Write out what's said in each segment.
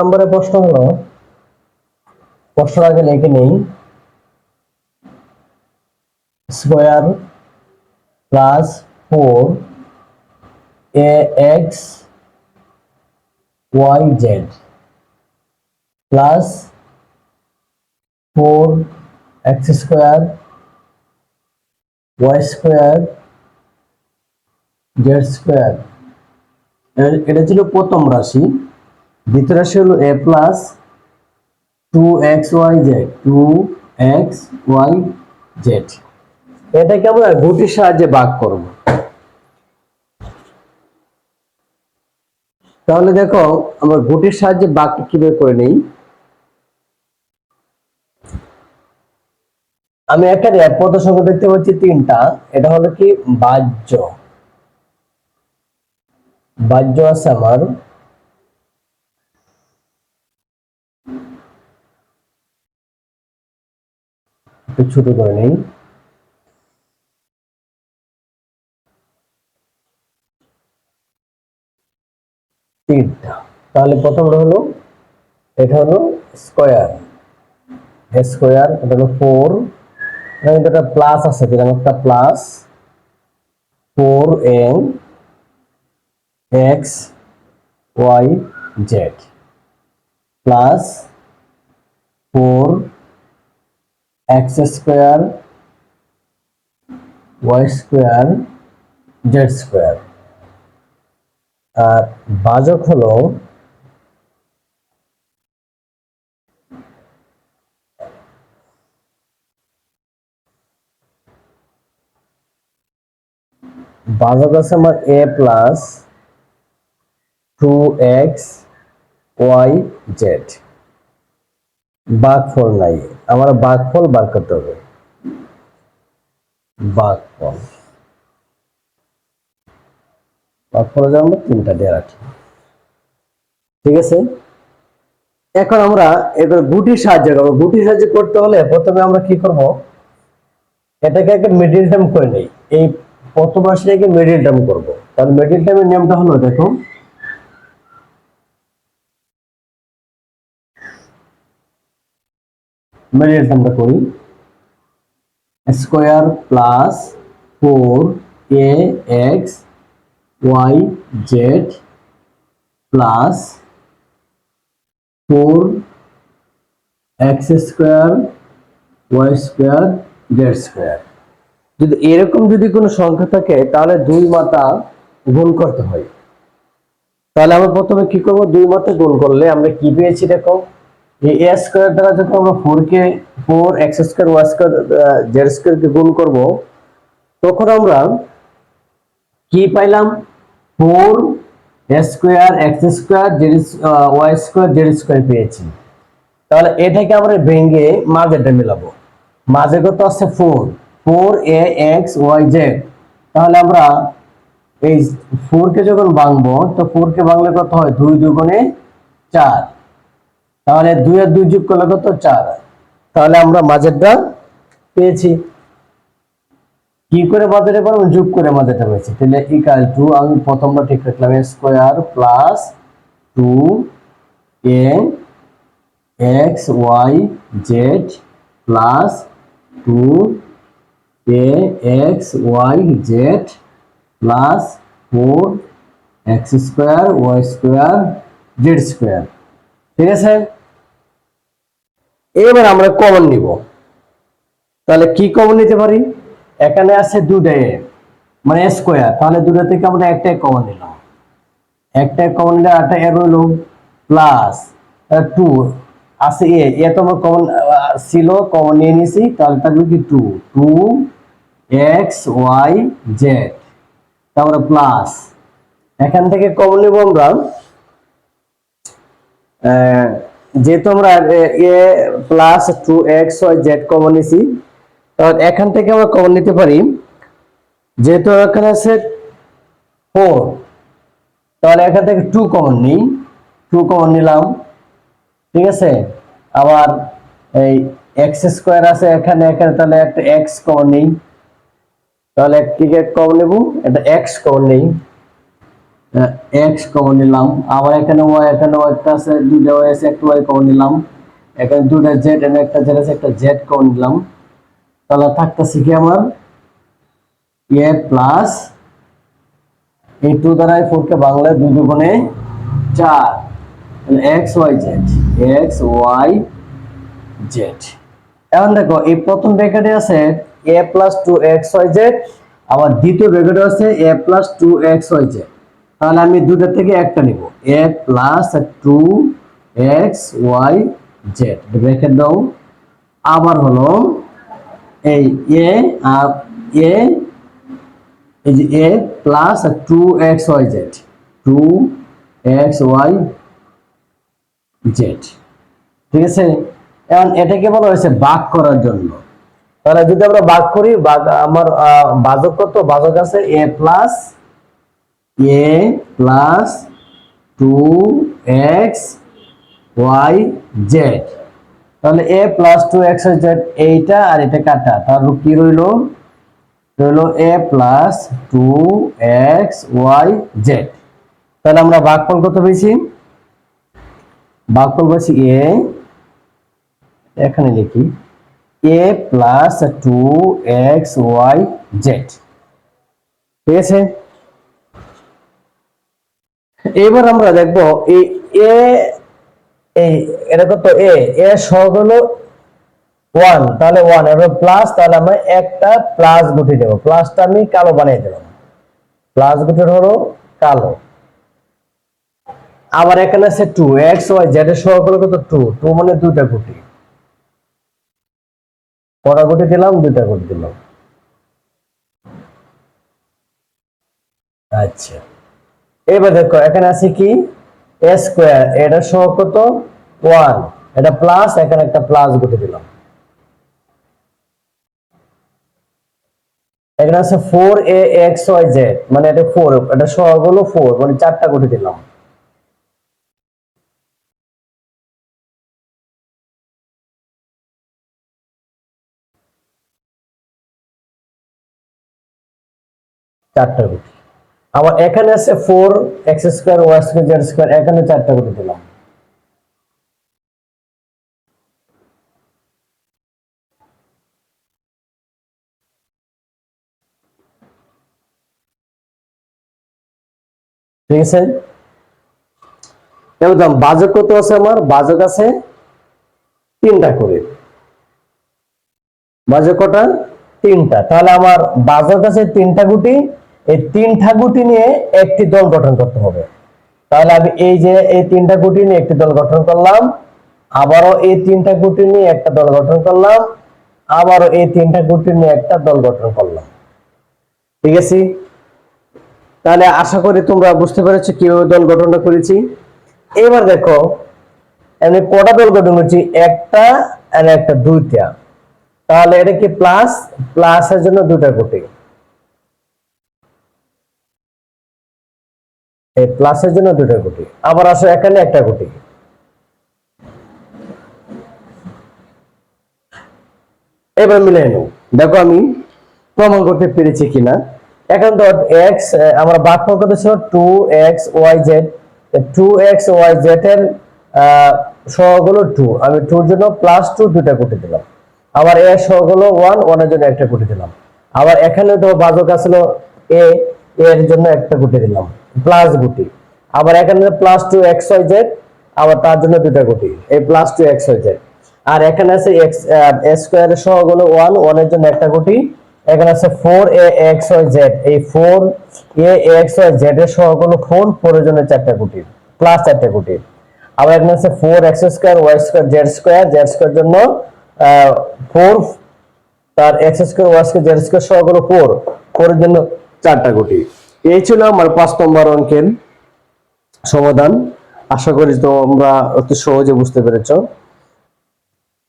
নম্বরের প্রশ্ন হলো, প্রশ্ন আগে লিখে নেই, square plus 4ax y z plus 4x square y square z square. এটা ছিল প্রথম রাশি। দ্বিতীয় রাশি হলো a প্লাস 2xyz। এটাকে আমরা গুটির সাহায্যে ভাগ করব। তাহলে দেখো আমরা গুটির সাহায্যে ভাগ কিভাবে করে নেই। আমি এখানে পদ সংখ্যা দেখতে পাচ্ছি 3টা। এটা হলো কি বাহ্য, বাহ্য আছে আমার একটু ছোট করে নেই। তিনটা। তাহলে প্রথমটা হলো, এটা হলো স্কোয়ার, স্কোয়ার, এটা হলো 4, এটা প্লাস আছে, দিলাম একটা plus 4ax y z plus 4x square y square z square. আর ভাজক হলো ভাজক আছে আমার a plus 2x y z। ভাগফল নাই, আমার ভাগফল বার করতে হবে। ভাগফল, ভাগফলের জন্য 3টা দিয়ে রাখি। ঠিক আছে, এখন আমরা এবার গুটির সাহায্যে করবো। গুটির সাহায্যে করতে হলে প্রথমে আমরা কি করব, এটাকে একটা মিডিল টার্ম করে নেই। এই প্রথম রাশিটাকে মিডিল টার্ম করব। তাহলে মিডিল টার্মের নিয়মটা হলো, দেখো মিডিল টার্মটা করি। Square plus 4ax y z plus 4x square y square z square. যদি এরকম যদি কোনো সংখ্যা থাকে তাহলে দুই মাথা গুণ করতে হয়। তাহলে আমরা প্রথমে কি করব, দুই মাথা গুণ করলে আমরা কি পেয়েছি, দেখো এই a স্কয়ার দ্বারা যখন আমরা 4x square y square z square কে গুণ করব, তখন আমরা কি পাইলাম, 4 square x square y square z square পেয়েছি। তাহলে এটাকে আমরা ভেঙে মাঝেরটা মিলাবো। মাঝে কত আছে 4ax y z। তাহলে আমরা এই 4 কে যখন ভাঙবো, তো 4 কে ভাঙলে কত হয়, 2 দুগুণে 4। তাহলে 2 আর 2 যোগ করলে কত, 4। তাহলে আমরা মাঝেরটা পেয়েছি। কি করে মাঝেরটা পাবো, যোগ করে মাঝেরটা পেয়েছি। তাহলে ইকুয়াল টু, আমি প্রথমটা ঠিক রাখলাম, square plus 2ax y z plus 2ax y z plus 4x square y square z square. ঠিক আছে, এবার আমরা কমন নিব। তাহলে কি কমন নিতে পারি, এখানে আছে 2টা a মানে স্কয়ার, তাহলে 2টা থেকে আমরা একটাই কমন নিলাম। একটাই কমন নিলে আরটা এর হলো প্লাস 2 আছে এ তো আমরা কমন ছিল, কমন নিয়ে নিছি। তাহলে থাকবে কি 2x y z, তারপরে প্লাস এখান থেকে কমন নিব আমরা, যেহেতু আমরা a plus 2x y z common নিছি, তাহলে এখান থেকে আমরা কমন নিতে পারি, যেহেতু এখানে আছে 4, তাহলে এখান থেকে 2 কমন নিই, 2 কমন নিলাম। ঠিক আছে, আবার এই x স্কয়ার আছে এখানে, তাহলে একটা x কমন নিই, তাহলে কি কমন নেব, এটা x কমন নেই। এক্স কমন নিলাম, আবার এখানে ওয়াই, এখানে একটা আছে, দুইটা ওয়াই আছে, একটা ওয়াই কমন নিলাম, এখানে দুইটা জেড, এখানে একটা জেড আছে, একটা জেড কমন নিলাম। তাহলে থাকতেছে কি আমার এ প্লাস এই 2 দ্বারা 4 কে বাংলায় 2 দুগুণে 4, তাহলে X Y Z, X Y Z. এখন দেখো এই প্রথম ব্র্যাকেটে আছে a প্লাস 2xyz, আবার দ্বিতীয় ব্র্যাকেটে আছে a প্লাস 2xyz। তাহলে আমি দুটো থেকে একটা নিব, a প্লাস 2xyz ব্র্যাকেট দাও। আবার হলো এই a আর a, এই যে a প্লাস 2xyz, 2xyz, ঠিক আছে। এখন এটাকে বলা হয়েছে ভাগ করার জন্য। তাহলে যদি আমরা ভাগ করি, আমার ভাজক কত, ভাজক আছে a প্লাস 2xyz। তাহলে a প্লাস 2xyz এইটা আর এটা কাটা, তাহলে কি রইল, a প্লাস 2xyz। তাহলে আমরা ভাগফল কত পেয়েছি, ভাগফল পেয়েছি a, এখানে লিখি a প্লাস 2xyz, ঠিক আছে। এবার আমরা দেখবো এই a, এই এটা কত, a সহগ হলো 1, তাহলে 1 এবার প্লাস, তাহলে আমরা একটা প্লাস গুটি দেব, প্লাসটা আমি কালো বানিয়ে দিলাম, প্লাস গুটি হলো কালো। আবার এখানে আছে 2xyz এর সহগ হলো কত, 2, 2 মানে দুইটা গুটি, কটা গুটি দিলাম, দুইটা গুটি দিলাম। আচ্ছা, এবার দেখো এখানে আছে কি a স্কয়ার, এটা সহগ কত 1, এটা প্লাস, এখানে একটা প্লাস গুটি দিলাম। এখানে আছে 4axyz, মানে এটা 4, এটা সহগ হলো 4, মানে চারটা গুটি দিলাম। চারটা গুটি। আবার এখানে আছে 4x square y square z square, এখানে চারটা গুটি দিলাম। ঠিক আছে, এবার দাম ভাজক কত আছে, আমার ভাজক আছে তিনটা করে, ভাজক কটা, তিনটা। তাহলে আমার ভাজক আছে তিনটা গুটি, এই তিনটা গুটি নিয়ে একটি দল গঠন করতে হবে। তাহলে আমি এই যে এই তিনটা গুটি নিয়ে একটি দল গঠন করলাম, আবারও এই তিনটা গুটি নিয়ে একটা দল গঠন করলাম, আবারও এই তিনটা গুটি নিয়ে একটা দল গঠন করলাম, ঠিক আছে। তাহলে আশা করি তোমরা বুঝতে পেরেছো কিভাবে দল গঠনটা করেছি। এবার দেখো আমি কটা দল গঠন করছি, একটা আর একটা, দুইটা। তাহলে এটা কি প্লাস, প্লাসের জন্য দুটা গুটি, এই প্লাসের জন্য দুটা গুটি। আবার আসো এখানে একটা গুটি, এবার মিলে নেব, দেখো আমি প্রমাণ করতে পেরেছি কিনা। এখন তো এক্স, আমরা ভাগফল কত ছিল 2xyz, 2xyz এর সহগ হলো 2, আমি 2 এর জন্য প্লাস 2 দুটা গুটি দিলাম। আবার এর সহগ হলো 1, 1 এর জন্য একটা গুটি দিলাম। আবার এখানে তো ভাজক আসলো a, এর জন্য একটা গুটি দিলাম, প্লাস গুটি। আবার এখানে প্লাস 2xyz, আবার তার জন্য দুটা গুটি, এই প্লাস 2xyz। আর এখানে আছে x স্কয়ার এর সহগ হলো 1, 1 এর জন্য একটা গুটি। এখানে আছে 4axyz, এই 4axyz এর সহগ হলো 4, 4 এর জন্য চারটা গুটি, প্লাস চারটা গুটি। আবার এখানে আছে 4x square y square z square, z square জন্য 4, তার x square y square z square সহগ হলো 4, 4 এর জন্য চারটা গুটি। এই ছিল আমার 5 নম্বর অঙ্কের সমাধান। আশা করি তোমরা অতি সহজে বুঝতে পেরেছো।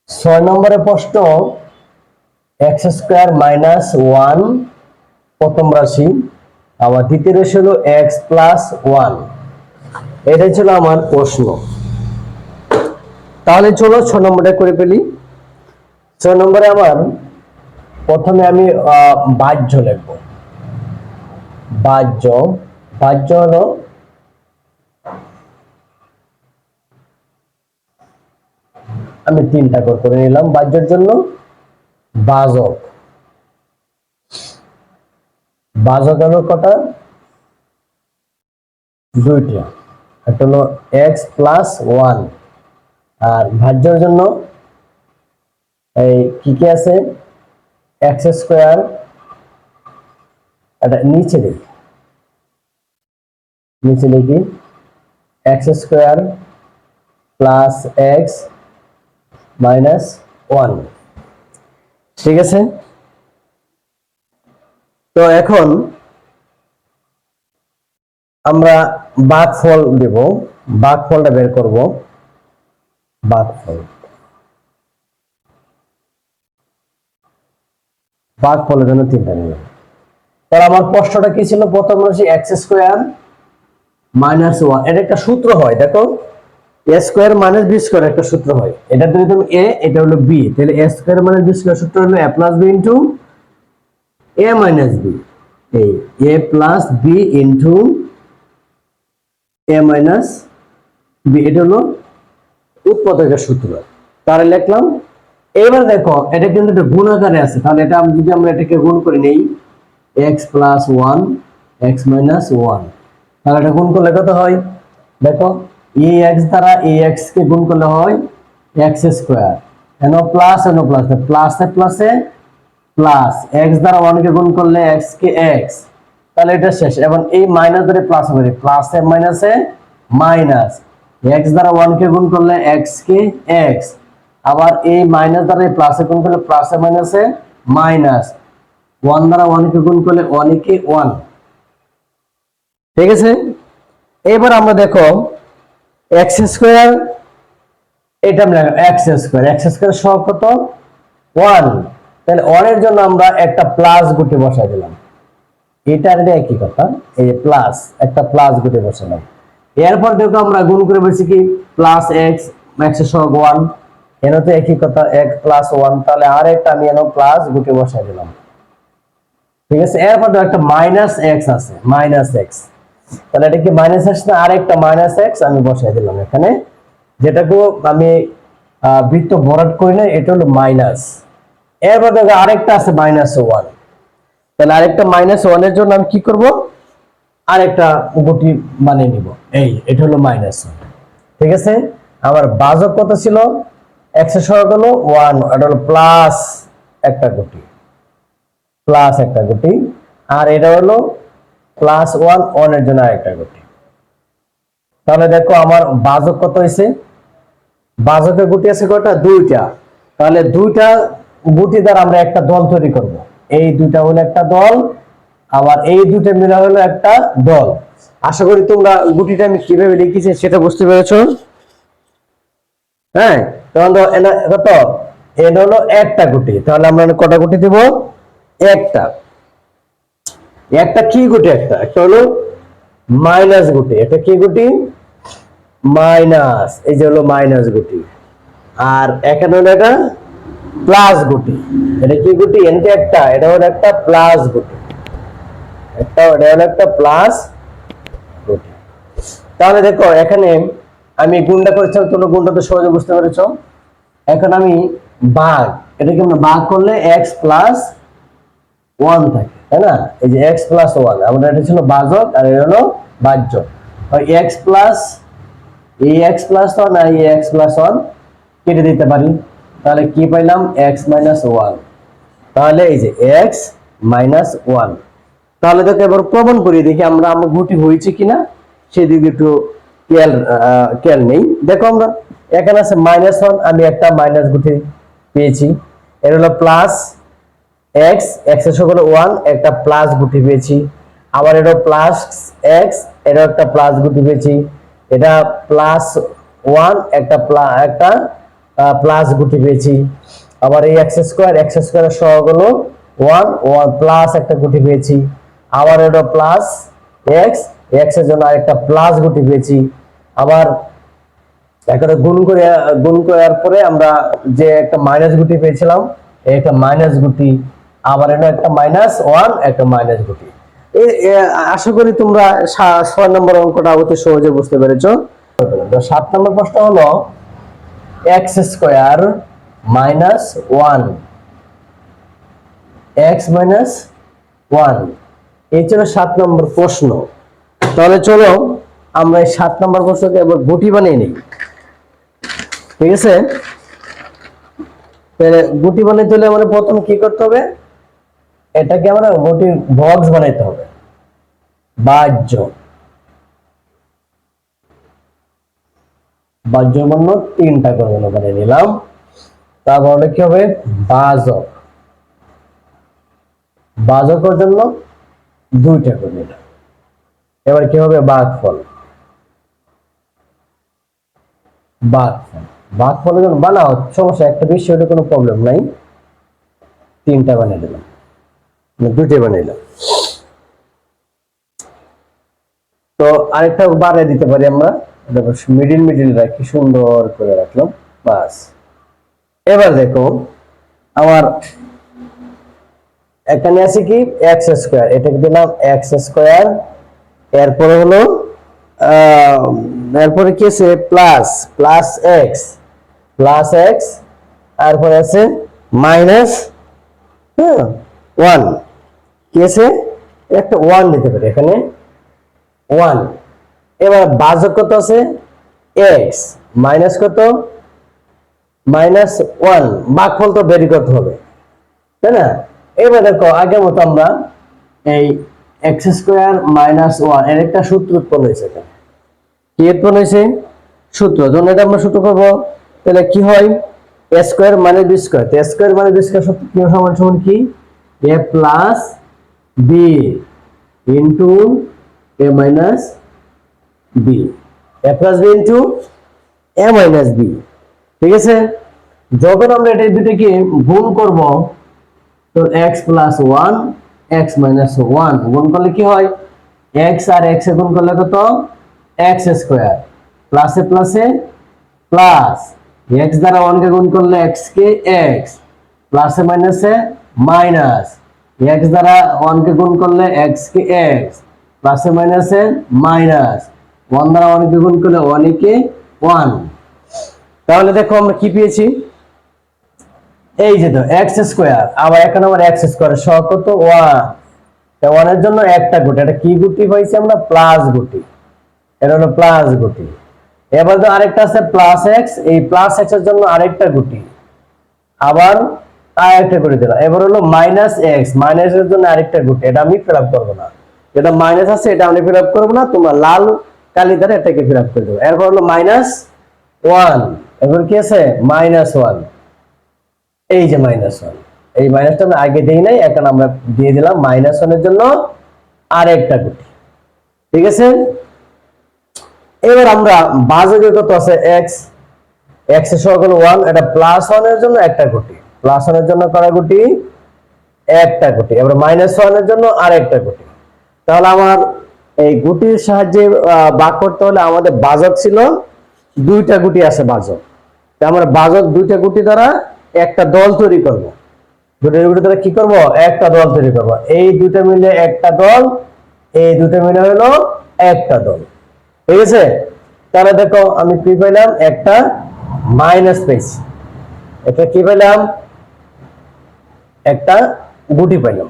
6 নম্বরের প্রশ্ন, এক্স স্কয়ার মাইনাস 1 প্রথম রাশি, আবার দ্বিতীয় রাশি হলো এক্স প্লাস 1, এটাই ছিল আমার প্রশ্ন। তাহলে চলো 6 নম্বরটা করে ফেলি। 6 নম্বরে আমার প্রথমে আমি বাহ্য লিখব, বাহ্য, বাহ্য হলো আমি 3টা করে নিলাম বাহ্যের জন্য। ভাজক হলো কটা? 2টা। একটা হলো x + 1, আর ভাজ্যের জন্য এই কি কি আছে? x², এটা নিচে লিখি x² + x - 1। ঠিক আছে, তো এখন আমরা ভাগফল দেব, ভাগফলটা বের করব। ভাগফলের জন্য 3টা নিব। তাহলে আমার প্রশ্নটা কি ছিল? প্রথম রাশি x² - 1, এটা একটা সূত্র হয়, দেখো a² - b² একটা সূত্র হয়। এটা যদি তুমি a, এটা হলো b, তাহলে a² - b² সূত্র হলো a + b * a - b, এই a + b * a - b, এটা হলো উৎপাদকের সূত্র। তাহলে লিখলাম। এবার দেখো এটা কিন্তু একটা গুণ আকারে আছে, তাহলে এটা যদি আমরা এটাকে গুণ করে নেই x + 1 x - 1, তাহলে এটা গুণ করলে কত হয়? দেখো ax দ্বারা ax কে গুণ করলে হয় x², এনো প্লাস প্লাসে প্লাসে প্লাস, x দ্বারা 1 কে গুণ করলে x কে x, তাহলে এটা শেষ। এবং এই মাইনাস ধরে প্লাস হবে, প্লাসে মাইনাসে মাইনাস, x দ্বারা 1 কে গুণ করলে x কে x, আবার এই মাইনাস দ্বারা প্লাসে গুণ করলে প্লাসে মাইনাসে মাইনাস, 1 দ্বারা 1 কে গুণ করলে 1 কে 1। ঠিক আছে, এবার আমরা দেখো x², এটা আমরা x² সহ কত? 1, তাহলে 1 এর জন্য আমরা একটা প্লাস গুটি বসাই দিলাম। এটা একই কথা, এই যে প্লাস, একটা প্লাস গুটি বসালাম। এরপর দেখো আমরা গুণ করে বলছি কি +x, x সহ 1, এনো তো একই কথা x + 1, তাহলে আর একটা আমি এনো প্লাস গুটি বসাই দিলাম। ঠিক আছে, এরপর দেখো একটা -x আছে, -x, তাহলে এটা কি -x না আরেকটা -x আমি বসাই দিলাম এখানে, যেটাকে আমি বৃত্ত ভরাট করি না, এটা হলো মাইনাস। এরপর দেখো আরেকটা আছে -1, তাহলে আরেকটা -1 এর জন্য আমি কি করব? আরেকটা গুটি বানিয়ে নিব, এটা হলো -1। ঠিক আছে, আমার ভাজক কত ছিল? x এর সহগ হলো 1, এটা হলো প্লাস একটা গুটি, আর এটা হলো +1, 1 এর জন্য আরেকটা গুটি। তাহলে দেখো আমার ভাজক কত হয়েছে? ভাজকের গুটি আছে কয়টা? 2টা। তাহলে 2টা গুটি দ্বারা আমরা একটা দল তৈরি করব। এই 2টা হলো একটা দল, আবার এই 2টা মিলা হলো একটা দল। আশা করি তোমরা গুটিটা আমি কিভাবে লিখেছি সেটা বুঝতে পেরেছো। হ্যাঁ, তখন কত? এটা হলো একটা গুটি, তাহলে আমরা কটা গুটি দেব? একটা। কি গুটি? একটা হলো মাইনাস গুটি। এটা কি গুটি? মাইনাস, এই যে হলো মাইনাস গুটি। আর এখানে হলো এটা প্লাস গুটি। এটা কি গুটি? এটা হলো একটা প্লাস গুটি, এটা হলো একটা প্লাস গুটি। তাহলে দেখো এখানে আমি গুণটা করেছিলাম, তোমরা গুণটা তো সহজে বুঝতে পেরেছো। এখন আমি ভাগ, এটাকে আমরা ভাগ করলে x + 1 থাকে, তাই না? এই যে x + 1, আমাদের এটা ছিল ভাজক আর এটা হলো ভাজ্য। x এই x + 1 আর এই x + 1 কেটে দিতে পারি, তাহলে কি পাইলাম? x - 1। তাহলে এই যে x - 1। তাহলে দেখো এবার প্রমাণ করি, দেখি আমরা গুটি হয়েছে কিনা সেদিকে একটু খেয়াল নেই। দেখো আমরা এখানে আছে -1, আমি একটা মাইনাস গুটি পেয়েছি। এটা হলো প্লাস x, x এর সহগ হলো 1, একটা প্লাস গুটি পেয়েছি। আবার এটা প্লাস x, এটা একটা প্লাস গুটি পেয়েছি। এটা +1, একটা প্লাস গুটি পেয়েছি। আবার এই x² এর সহগ হলো 1, প্লাস একটা গুটি পেয়েছি। আবার এটা প্লাস x, x এর জন্য আরেকটা প্লাস গুটি পেয়েছি। আবার এখানে গুণ করার পরে আমরা যে একটা মাইনাস গুটি পেয়েছিলাম, এই একটা মাইনাস গুটি, আবার এটা একটা -1, একটা মাইনাস গুটি। আশা করি তোমরা 6 নম্বর অঙ্কটা অতি সহজে বুঝতে পেরেছো। 7 নম্বর প্রশ্ন হলো x square minus one, x minus one. এই ছিল 7 নম্বর প্রশ্ন। তাহলে চলো আমরা এই 7 নম্বর প্রশ্নকে এবার গুটি বানিয়ে নিই। ঠিক আছে, তাহলে গুটি বানাইতে হলে আমরা প্রথম কি করতে হবে, এটাকে আমরা গুটি বক্স বানাইতে হবে। বাহ্য বাহ্য বর্ণ 3টা করে বানিয়ে নিলাম। তারপরে কি হবে, বাজক, বাজকের জন্য 2টা করে নিলাম। এবার কি হবে, ভাগফল, ভাগফল, ভাগফলের জন্য বানাও সমস্যা একটা বেশি হলে কোনো প্রবলেম নাই, 3টা বানিয়ে দিলাম, 2টা বানাইলাম। তো আরেকটা বাড়িয়ে দিতে পারি আমরা, মিডিল মিডিল রাখি, সুন্দর করে রাখলাম, বাস। এবার দেখো আমার এখানে আছে কি এক্স স্কোয়ার, এটাকে দিলাম এক্স স্কোয়ার, এরপরে হলো এরপরে কি আছে plus, plus x, plus x, তারপরে আছে মাইনাস 1, কি আছে একটা 1 দিতে পারি এখানে 1। এবার ভাজক কত আছে এক্স, মাইনাস কত -1, ভাগফল তো বের করতে হবে, তাই না? এবার দেখো আগের মতো আমরা এই এক্স স্কোয়ার মাইনাস 1 এর একটা সূত্র উৎপন্ন হয়েছে। কি উৎপন্ন হয়েছে সূত্র, যখন এটা আমরা সূত্র করবো তাহলে কি হয়, এ স্কোয়ার মানে বি স্কোয়ার, এ স্কোয়ার মানে বি স্কোয়ার সূত্র কি সমান সমান কি এ প্লাস বি ইন্টু এ মাইনাস বি, এ প্লাস বি ইন্টু এ মাইনাস বি। ঠিক আছে, যখন আমরা এটা দুটোকে গুণ করব তো x প্লাস 1 x মাইনাস 1 গুণ করলে কি হয়, x আর x এ গুণ করলে কত x স্কয়ার, প্লাসে প্লাসে প্লাস, x দ্বারা 1 কে গুণ করলে x কে x, প্লাসে মাইনাসে মাইনাস, x দ্বারা 1 কে গুণ করলে x কে x, প্লাসে মাইনাসে মাইনাস, 1 দ্বারা 1 কে গুণ করলে 1 কে 1। তাহলে দেখো আমরা কি পেয়েছি, এই যে তো এক্স স্কোয়ার, আবার এখানে আমার এক্স স্কোয়ার সহ কত 1, 1 এর জন্য একটা গুটি, এটা কি গুটি পাইছি আমরা, প্লাস গুটি, এটা হলো প্লাস গুটি। এবার তো আরেকটা আছে প্লাস এক্স, এই প্লাস এক্স এর জন্য আরেকটা গুটি, আবার আরেকটা করে দিলাম। এবার হলো মাইনাস এক্স, মাইনাস এর জন্য আরেকটা গুটি, এটা আমি ফিল আপ করবো না, যেটা মাইনাস আছে এটা আমি ফিল আপ করবো না, তোমরা লাল কালি দ্বারা এটাকে ফিল আপ করে দেবো। এরপর হলো -1, এবার কি আছে -1, এই যে -1, এই মাইনাসটা আমরা আগে দেই নাই, এখন আমরা দিয়ে দিলাম -1 এর জন্য আরেকটা গুটি। ঠিক আছে, এবার আমরা ভাজকে কত আছে x, x এর সহগ হলো 1, এটা +1 এর জন্য একটা গুটি, +1 এর জন্য করা গুটি একটা গুটি, এবার -1 এর জন্য আরেকটা গুটি। তাহলে আমার এই গুটির সাহায্যে ভাগ করতে হলে আমাদের ভাজক ছিল 2টা গুটি আছে ভাজক, তাই আমরা ভাজক 2টা গুটি দ্বারা একটা দল তৈরি করব, দুটো গুটি দ্বারা কি করব একটা দল তৈরি করব, এই দুটো মিলে একটা দল, এই দুটো মিলে হলো একটা দল। ঠিক আছে, তাহলে দেখো আমি কি পেলাম, একটা মাইনাস পেয়েছি, এটা কি পেলাম একটা গুটি পেলাম,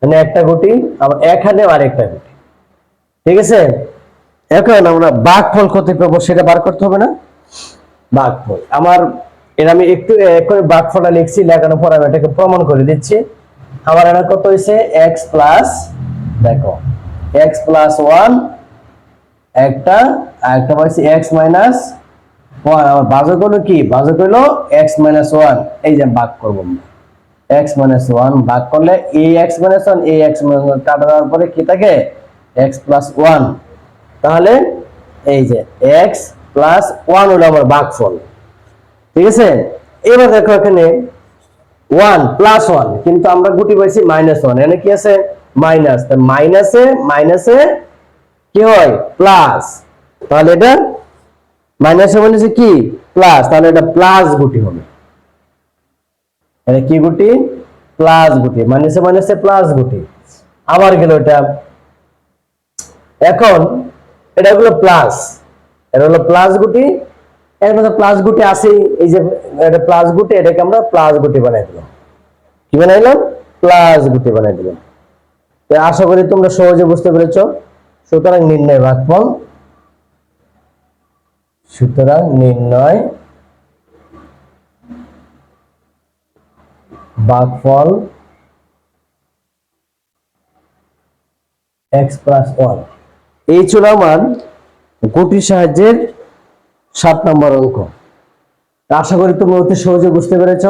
মানে একটা গুটি, আবার এখানে আরেকটা গুটি। ঠিক আছে, এখন আমরা ভাগফল কত পাবো সেটা বার করতে হবে না, ভাগফল আমার এর আমি একটু করে ভাগফলটা লিখছি, লেখানোর পর আমি এটাকে প্রমাণ করে দিচ্ছি। আমার এটা কত হয়েছে x প্লাস, দেখো x প্লাস 1 একটা, আর একটা পাইছি x মাইনাস 1, আমার ভাজক হলো কি, ভাজক হলো x মাইনাস 1, এই যে ভাগ করব আমরা x মাইনাস 1 ভাগ করলে এই x মাইনাস 1 এই x মাইনাস 1 কাটা দেওয়ার পরে কি থাকে x প্লাস 1, তাহলে এই যে x প্লাস 1 হলো আমার ভাগফল। ঠিক আছে, এবার দেখো এখানে 1 প্লাস 1, কিন্তু আমরা গুটি পাইছি -1, এখানে কি আছে মাইনাস, তাই মাইনাসে মাইনাসে কি হয় প্লাস, তাহলে এটা মাইনাসে মাইনাসে কি প্লাস, তাহলে এটা প্লাস গুটি হবে, এটা কি গুটি প্লাস গুটি, মাইনাসে মাইনাসে প্লাস গুটি। আবার গেল এটা, এখন এটা হলো প্লাস, এটা হলো প্লাস গুটি, এর মধ্যে প্লাস গুটি আছে, এই যে এটা প্লাস গুটি, এটাকে আমরা প্লাস গুটি বানাই দিলাম। কি বানাইলাম? প্লাস গুটি বানাই দিলাম। তো আশা করি তোমরা সহজে বুঝতে পেরেছ। সুতরাং নির্ণয় ভাগফল, সুতরাং নির্ণয় ভাগফল x প্লাস 1। এই ছিল আমার গুটির সাহায্যের 7 নম্বর অঙ্ক। আশা করি তোমরা অতি সহজে বুঝতে পেরেছ।